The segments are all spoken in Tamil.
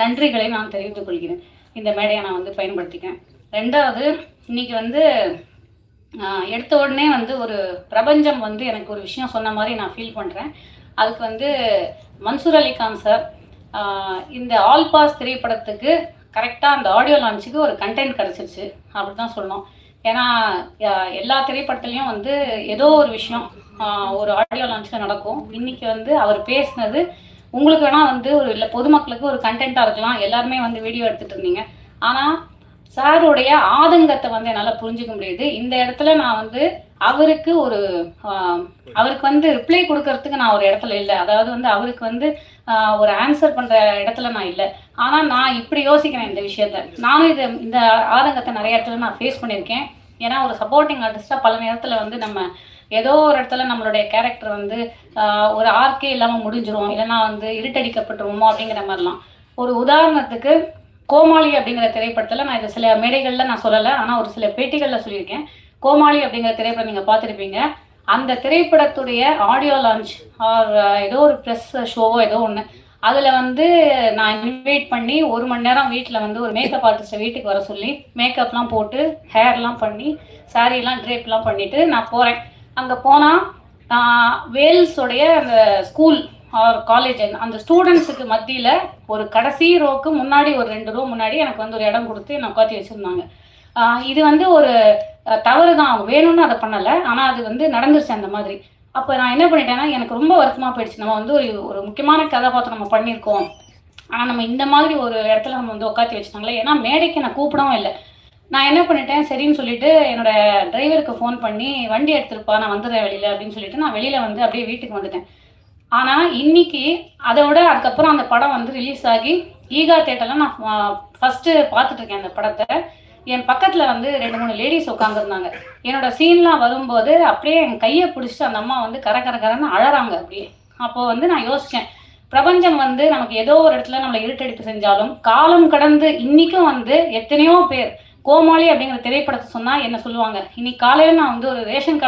நன்றிகளை நான் தெரிவித்துக் கொள்கிறேன். இந்த மேடையை நான் வந்து பயன்படுத்திக்கிறேன். ரெண்டாவது, இன்னைக்கு வந்து எடுத்த உடனே வந்து ஒரு பிரபஞ்சம் வந்து எனக்கு ஒரு விஷயம் சொன்ன மாதிரி நான் ஃபீல் பண்ணுறேன். அதுக்கு வந்து மன்சூர் அலிகான் சார் இந்த ஆல் பாஸ் திரைப்படத்துக்கு கரெக்டாக அந்த ஆடியோ லான்ச்சுக்கு ஒரு கண்டென்ட் கிடச்சிருச்சு அப்படி தான் சொல்லணும். ஏன்னா எல்லா திரைப்படத்துலேயும் வந்து ஏதோ ஒரு விஷயம் ஒரு ஆடியோ லான்ச்சில் நடக்கும். இன்னைக்கு வந்து அவர் பேசினது உங்களுக்கு வேணால் வந்து ஒரு இல்லை பொதுமக்களுக்கு ஒரு கண்டென்ட்டாக இருக்கலாம். எல்லாருமே வந்து வீடியோ எடுத்துகிட்டு இருந்தீங்க. ஆனால் சாருடைய ஆதங்கத்தை வந்து என்னால் புரிஞ்சுக்க முடியுது. இந்த இடத்துல நான் வந்து அவருக்கு வந்து ரிப்ளை கொடுக்கறதுக்கு நான் ஒரு இடத்துல இல்லை. அதாவது வந்து அவருக்கு வந்து ஒரு ஆன்சர் பண்ணுற இடத்துல நான் இல்லை. ஆனால் நான் இப்படி யோசிக்கிறேன் இந்த விஷயத்த. நானும் இந்த ஆதங்கத்தை நிறைய இடத்துல நான் ஃபேஸ் பண்ணியிருக்கேன். ஏன்னா ஒரு சப்போர்ட்டிங் ஆர்டிஸ்டாக பல நேரத்தில் வந்து நம்ம ஏதோ ஒரு இடத்துல நம்மளுடைய கேரக்டர் வந்து ஒரு ஆர்க்கே இல்லாமல் முடிஞ்சிரும், இல்லைன்னா வந்து இருட்டடிக்கப்பட்டுருவோமோ அப்படிங்கிற மாதிரிலாம். ஒரு உதாரணத்துக்கு கோமாளி அப்படிங்கிற திரைப்படத்தில் நான் இதை சில மேடைகளில் நான் சொல்லலை, ஆனால் ஒரு சில பேட்டிகளில் சொல்லியிருக்கேன். கோமாளி அப்படிங்கிற திரைப்படம் நீங்கள் பார்த்துருப்பீங்க. அந்த திரைப்படத்துடைய ஆடியோ லான்ச் ஏதோ ஒரு ப்ரெஸ் ஷோவோ ஏதோ ஒன்று, அதில் வந்து நான் இன்வைட் பண்ணி 1 மணி நேரம் வீட்டில் வந்து ஒரு மேக்கப் ஆர்டிஸ்ட்டை வீட்டுக்கு வர சொல்லி மேக்கப்லாம் போட்டு ஹேர்லாம் பண்ணி சாரீலாம் ட்ரேப்லாம் பண்ணிவிட்டு நான் போகிறேன். அங்கே போனால் வேல்ஸோடைய அந்த ஸ்கூல் ஆர் காலேஜ் அந்த ஸ்டூடெண்ட்ஸுக்கு மத்தியில் ஒரு கடைசி ரோக்கு முன்னாடி ஒரு 2 ரோ முன்னாடி எனக்கு வந்து ஒரு இடம் கொடுத்து என்னை உட்காத்தி வச்சுருந்தாங்க. இது வந்து ஒரு தவறு தான், அவங்க வேணும்னு அதை பண்ணலை, ஆனால் அது வந்து நடந்துருச்சு அந்த மாதிரி. அப்போ நான் என்ன பண்ணிட்டேன்னா எனக்கு ரொம்ப வருத்தமாக போயிடுச்சு. நம்ம வந்து ஒரு முக்கியமான கதாபாத்திரம் நம்ம பண்ணியிருக்கோம், ஆனால் நம்ம இந்த மாதிரி ஒரு இடத்துல நம்ம வந்து உட்காத்தி வச்சுட்டாங்களே. ஏன்னா மேடைக்கு நான் கூப்பிடவும் இல்லை. நான் என்ன பண்ணிட்டேன், சரின்னு சொல்லிட்டு என்னோட டிரைவருக்கு ஃபோன் பண்ணி வண்டி எடுத்துருப்பா நான் வந்துடுறேன் வெளியில் அப்படின்னு சொல்லிட்டு நான் வெளியில் வந்து அப்படியே வீட்டுக்கு வந்துட்டேன். ஆனால் இன்னைக்கு அதை விட அதுக்கப்புறம் அந்த படம் வந்து ரிலீஸ் ஆகி ஈகா தேட்டரில் நான் ஃபஸ்ட்டு பார்த்துட்ருக்கேன் அந்த படத்தை. என் பக்கத்தில் வந்து 2-3 லேடிஸ் உட்காந்துருந்தாங்க. என்னோட சீன்லாம் வரும்போது அப்படியே என் கையை பிடிச்சிட்டு அந்த அம்மா வந்து கரன்னு அழறாங்க அப்படியே. அப்போது வந்து நான் யோசித்தேன், பிரபஞ்சம் வந்து நமக்கு ஏதோ ஒரு இடத்துல நம்மளை இருட்டடிப்பு செஞ்சாலும் காலம் கடந்து இன்றைக்கும் வந்து எத்தனையோ பேர் கோமாளி அப்படிங்கிற திரைப்படத்தை சொன்னால் என்ன சொல்லுவாங்க. இன்னைக்கு காலையில் நான் வந்து ஒரு ரேஷன்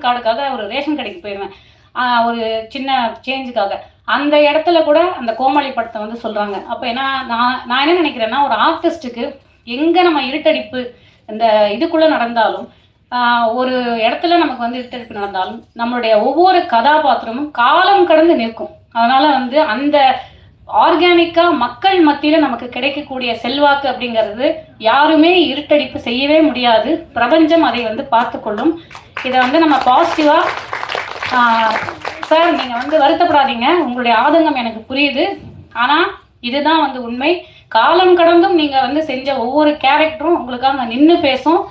கார்டுக்காக ஒரு ரேஷன் கடைக்கு போயிடுவேன், ஒரு சின்ன சேஞ்சுக்காக. அந்த இடத்துல கூட அந்த கோமாளி படத்தை வந்து சொல்கிறாங்க. அப்போ ஏன்னா நான் என்ன நினைக்கிறேன்னா, ஒரு ஆர்டிஸ்ட்டுக்கு எங்கே நம்ம இருட்டடிப்பு இந்த இதுக்குள்ளே நடந்தாலும், ஒரு இடத்துல நமக்கு வந்து இருட்டடிப்பு நடந்தாலும் நம்மளுடைய ஒவ்வொரு கதாபாத்திரமும் காலம் கடந்து நிற்கும். அதனால் வந்து அந்த ஆர்கானிக்காக மக்கள் மத்தியில் நமக்கு கிடைக்கக்கூடிய செல்வாக்கு அப்படிங்கிறது யாருமே இருட்டடிப்பு செய்யவே முடியாது. பிரபஞ்சம் அதை வந்து பார்த்துக்கொள்ளும். இதை வந்து நம்ம பாசிட்டிவாக சார் நீங்கள் வந்து வருத்தப்படாதீங்க, உங்களுடைய ஆதங்கம் எனக்கு புரியுது. ஆனால் இதுதான் வந்து உண்மை. காலம் கடந்தும் நீங்கள் வந்து செஞ்ச ஒவ்வொரு கேரக்டரும் உங்களுக்காக நின்று பேசும்.